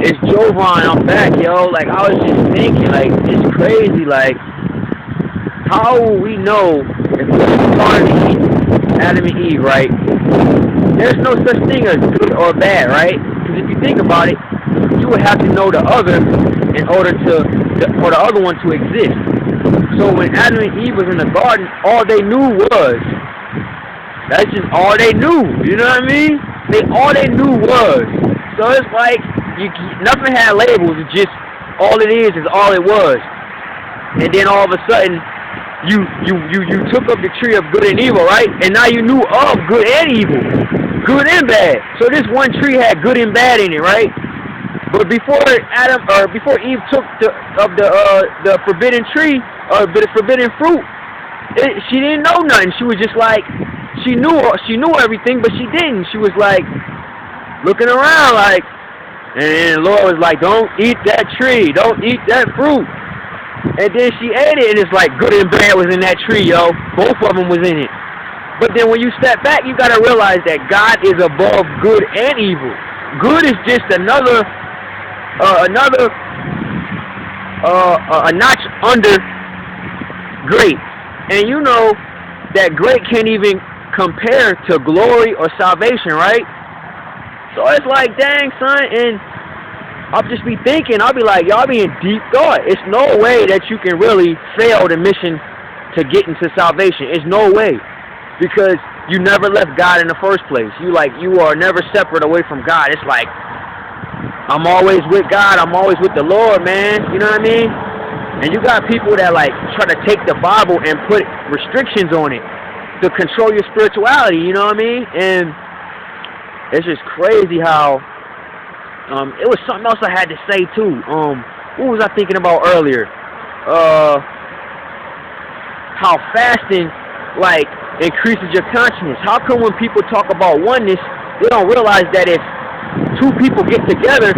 It's Jovan, I'm back, yo. Like, I was just thinking, like, it's crazy, like, how will we know if we started to eat Adam and Eve, right? There's no such thing as good or bad, right? Because if you think about it, you would have to know the other in order for the other one to exist. So when Adam and Eve was in the garden, all they knew was, that's just all they knew, you know what I mean? All they knew was. So it's like, nothing had labels, it's just, all it is all it was. And then all of a sudden, you took up the tree of good and evil, right? And now you knew of good and evil, good and bad. So this one tree had good and bad in it, right? But before Eve took the forbidden tree or the forbidden fruit, she didn't know nothing. She was just like, she knew everything, but she didn't. She was like looking around, like, and the Lord was like, "Don't eat that tree, don't eat that fruit." And then she ate it, and it's like good and bad was in that tree, yo. Both of them was in it. But then when you step back, you gotta realize that God is above good and evil. Good is just a notch under great. And you know that great can't even compare to glory or salvation, right? So it's like, dang, son, and I'll just be thinking, I'll be like, y'all be in deep thought. It's no way that you can really fail the mission to get into salvation. It's no way. Because you never left God in the first place. You are never separate away from God. It's like, I'm always with God. I'm always with the Lord, man. You know what I mean? And you got people that like try to take the Bible and put restrictions on it to control your spirituality. You know what I mean? And it's just crazy how it was something else I had to say too. What was I thinking about earlier? How fasting like increases your consciousness. How come when people talk about oneness, they don't realize that if two people get together,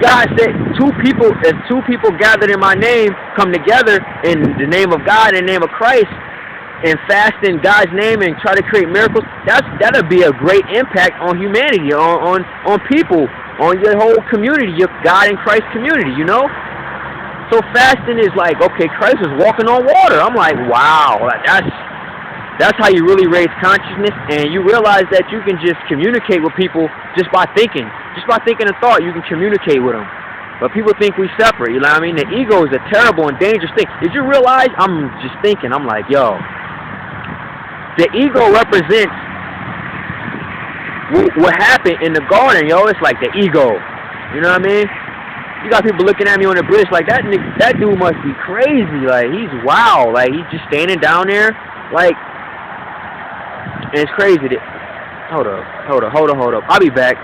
God said if two people gathered in my name come together in the name of God, in the name of Christ, and fast in God's name and try to create miracles, that'll be a great impact on humanity, on people, on your whole community, your God and Christ community, you know? So fasting is like, okay, Christ is walking on water. I'm like, wow, that's how you really raise consciousness, and you realize that you can just communicate with people just by thinking. Just by thinking a thought, you can communicate with them. But people think we separate, you know what I mean? The ego is a terrible and dangerous thing. Did you realize? I'm just thinking, I'm like, yo, the ego represents what happened in the garden, yo. It's like the ego, you know what I mean? You got people looking at me on the bridge like, that dude must be crazy. Like, he's wild. Like, he's just standing down there. Like, and it's crazy that, hold up. I'll be back.